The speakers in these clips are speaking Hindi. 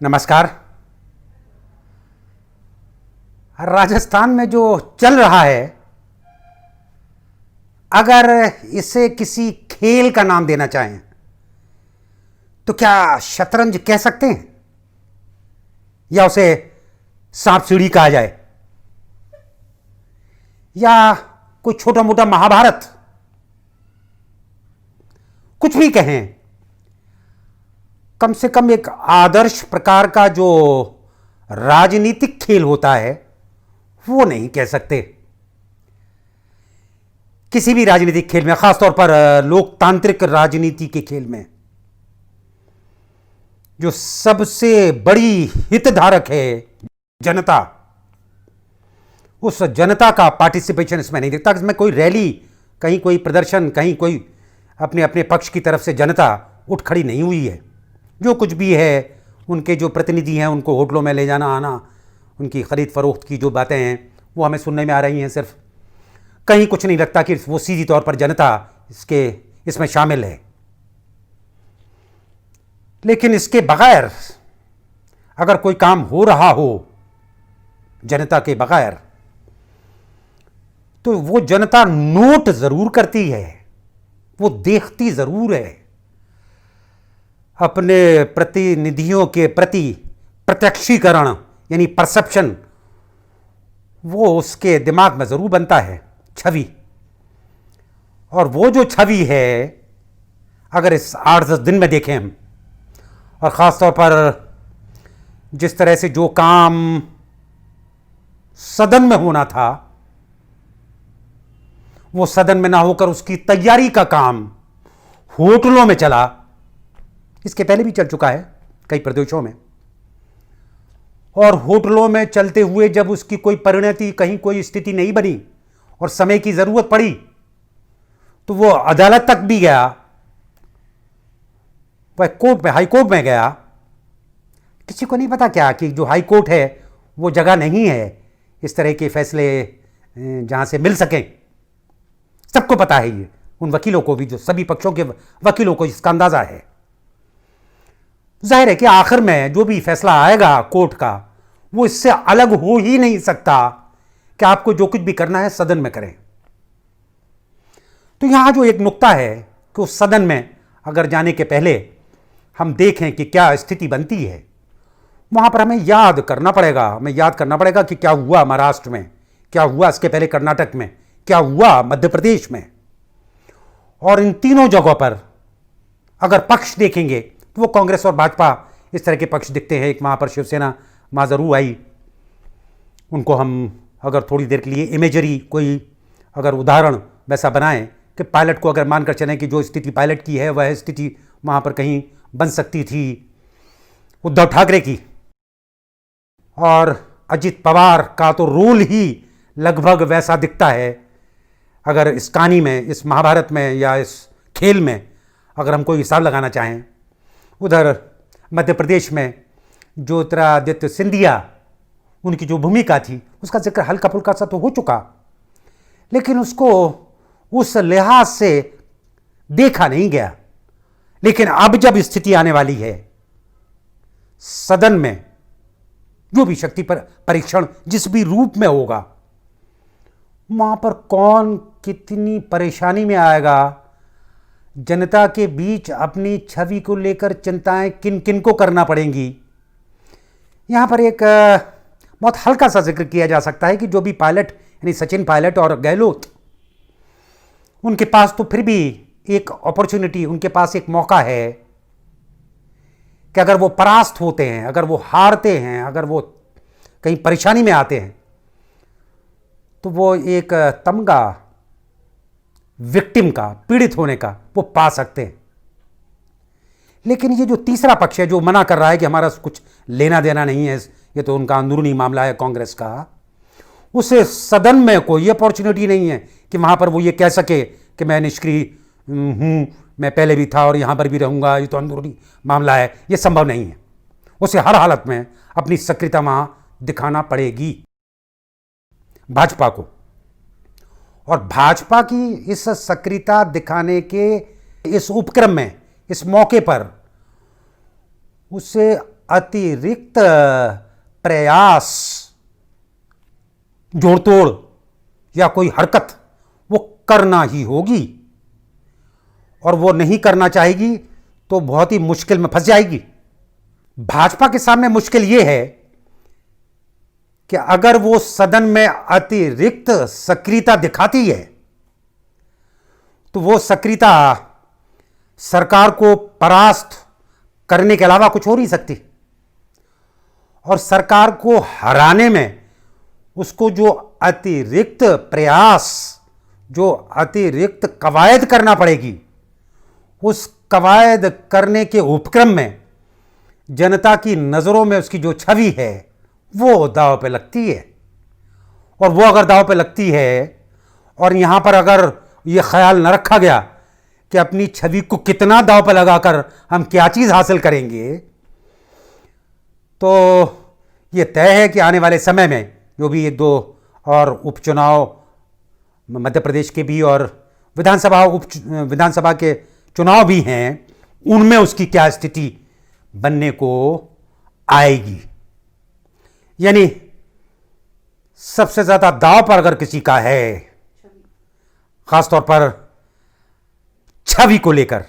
नमस्कार। राजस्थान में जो चल रहा है, अगर इसे किसी खेल का नाम देना चाहें तो क्या शतरंज कह सकते हैं, या उसे सांप सीढ़ी कहा जाए, या कोई छोटा मोटा महाभारत, कुछ भी कहें, कम से कम एक आदर्श प्रकार का जो राजनीतिक खेल होता है वो नहीं कह सकते। किसी भी राजनीतिक खेल में, खासतौर पर लोकतांत्रिक राजनीति के खेल में, जो सबसे बड़ी हितधारक है जनता, उस जनता का पार्टिसिपेशन इसमें नहीं दिखता। इसमें कोई रैली, कहीं कोई प्रदर्शन, कहीं कोई अपने अपने पक्ष की तरफ से जनता उठ खड़ी नहीं हुई है। जो कुछ भी है, उनके जो प्रतिनिधि हैं उनको होटलों में ले जाना आना, उनकी खरीद फरोख्त की जो बातें हैं वो हमें सुनने में आ रही हैं। सिर्फ कहीं कुछ नहीं लगता कि वो सीधी तौर पर जनता इसमें शामिल है। लेकिन इसके बगैर अगर कोई काम हो रहा हो जनता के बगैर, तो वो जनता नोट जरूर करती है, वो देखती जरूर है। अपने प्रतिनिधियों के प्रति प्रत्यक्षीकरण यानी परसेप्शन, वो उसके दिमाग में जरूर बनता है, छवि। और वो जो छवि है, अगर इस 8-10 दिन में देखें हम, और ख़ासतौर पर जिस तरह से जो काम सदन में होना था वो सदन में ना होकर उसकी तैयारी का काम होटलों में चला, इसके पहले भी चल चुका है कई प्रदेशों में, और होटलों में चलते हुए जब उसकी कोई परिणति, कहीं कोई स्थिति नहीं बनी और समय की जरूरत पड़ी तो वो अदालत तक भी गया, वह कोर्ट में, हाई कोर्ट में गया। किसी को नहीं पता क्या कि जो हाई कोर्ट है वो जगह नहीं है इस तरह के फैसले जहां से मिल सकें। सबको पता है, ये उन वकीलों को भी, जो सभी पक्षों के वकीलों को इसका अंदाजा है। जाहिर है कि आखिर में जो भी फैसला आएगा कोर्ट का, वो इससे अलग हो ही नहीं सकता कि आपको जो कुछ भी करना है सदन में करें। तो यहां जो एक नुक्ता है कि उस सदन में अगर जाने के पहले हम देखें कि क्या स्थिति बनती है, वहां पर हमें याद करना पड़ेगा कि क्या हुआ महाराष्ट्र में, क्या हुआ इसके पहले कर्नाटक में, क्या हुआ मध्य प्रदेश में। और इन तीनों जगहों पर अगर पक्ष देखेंगे तो वो कांग्रेस और भाजपा इस तरह के पक्ष दिखते हैं। एक वहां पर शिवसेना वहां जरूर आई। उनको हम अगर थोड़ी देर के लिए इमेजरी, कोई अगर उदाहरण वैसा बनाएं कि पायलट को अगर मानकर चलें कि जो स्थिति पायलट की है वह स्थिति वहां पर कहीं बन सकती थी उद्धव ठाकरे की। और अजित पवार का तो रोल ही लगभग वैसा दिखता है। अगर इस कहानी में, इस महाभारत में या इस खेल में अगर हम कोई हिसाब लगाना चाहें, उधर मध्य प्रदेश में ज्योतिरादित्य सिंधिया, उनकी जो भूमिका थी उसका जिक्र हल्का फुल्का सा तो हो चुका, लेकिन उसको उस लिहाज से देखा नहीं गया। लेकिन अब जब स्थिति आने वाली है सदन में, जो भी शक्ति पर परीक्षण जिस भी रूप में होगा, वहां पर कौन कितनी परेशानी में आएगा, जनता के बीच अपनी छवि को लेकर चिंताएं किन किन को करना पड़ेंगी। यहां पर एक बहुत हल्का सा जिक्र किया जा सकता है कि जो भी पायलट, यानी सचिन पायलट और गहलोत, उनके पास तो फिर भी एक अपॉर्चुनिटी, उनके पास एक मौका है कि अगर वो परास्त होते हैं, अगर वो हारते हैं, अगर वो कहीं परेशानी में आते हैं, तो वो एक तमगा विक्टिम का, पीड़ित होने का वो पा सकते हैं। लेकिन ये जो तीसरा पक्ष है जो मना कर रहा है कि हमारा कुछ लेना देना नहीं है, ये तो उनका अंदरूनी मामला है कांग्रेस का, उसे सदन में कोई अपॉर्चुनिटी नहीं है कि वहां पर वो ये कह सके कि मैं निष्क्रिय हूं, मैं पहले भी था और यहां पर भी रहूंगा, ये तो अंदरूनी मामला है। ये संभव नहीं है। उसे हर हालत में अपनी सक्रियता वहां दिखाना पड़ेगी भाजपा को। और भाजपा की इस सक्रियता दिखाने के इस उपक्रम में, इस मौके पर उसे अतिरिक्त प्रयास, जोड़तोड़ या कोई हरकत वो करना ही होगी, और वो नहीं करना चाहेगी तो बहुत ही मुश्किल में फंस जाएगी। भाजपा के सामने मुश्किल ये है कि अगर वो सदन में अतिरिक्त सक्रियता दिखाती है तो वो सक्रियता सरकार को परास्त करने के अलावा कुछ हो नहीं सकती, और सरकार को हराने में उसको जो अतिरिक्त प्रयास, जो अतिरिक्त कवायद करना पड़ेगी, उस कवायद करने के उपक्रम में जनता की नज़रों में उसकी जो छवि है वो दांव पे लगती है। और वो अगर दांव पे लगती है, और यहां पर अगर ये ख्याल न रखा गया कि अपनी छवि को कितना दांव पे लगाकर हम क्या चीज़ हासिल करेंगे, तो ये तय है कि आने वाले समय में जो भी 1-2 और उपचुनाव मध्य प्रदेश के भी और विधानसभा के चुनाव भी हैं, उनमें उसकी क्या स्थिति बनने को आएगी। यानी सबसे ज्यादा दांव पर अगर किसी का है, खासतौर पर छवि को लेकर,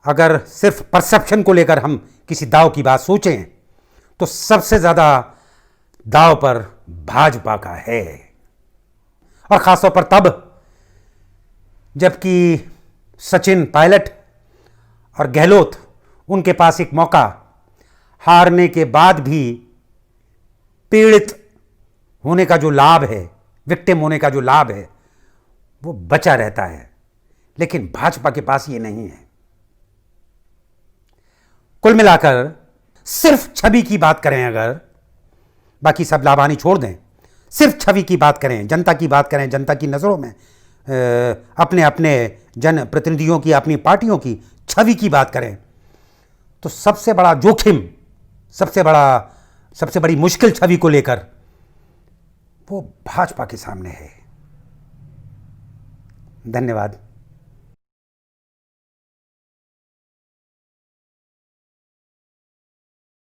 अगर सिर्फ परसेप्शन को लेकर हम किसी दांव की बात सोचें तो सबसे ज्यादा दांव पर भाजपा का है। और खासतौर पर तब जबकि सचिन पायलट और गहलोत, उनके पास एक मौका, हारने के बाद भी पीड़ित होने का जो लाभ है, विक्टिम होने का जो लाभ है, वो बचा रहता है। लेकिन भाजपा के पास ये नहीं है। कुल मिलाकर सिर्फ छवि की बात करें, अगर बाकी सब लाभानी छोड़ दें, सिर्फ छवि की बात करें, जनता की बात करें, जनता की नज़रों में अपने अपने जन प्रतिनिधियों की, अपनी पार्टियों की छवि की बात करें, तो सबसे बड़ा जोखिम, सबसे बड़ी मुश्किल छवि को लेकर वो भाजपा के सामने है। धन्यवाद।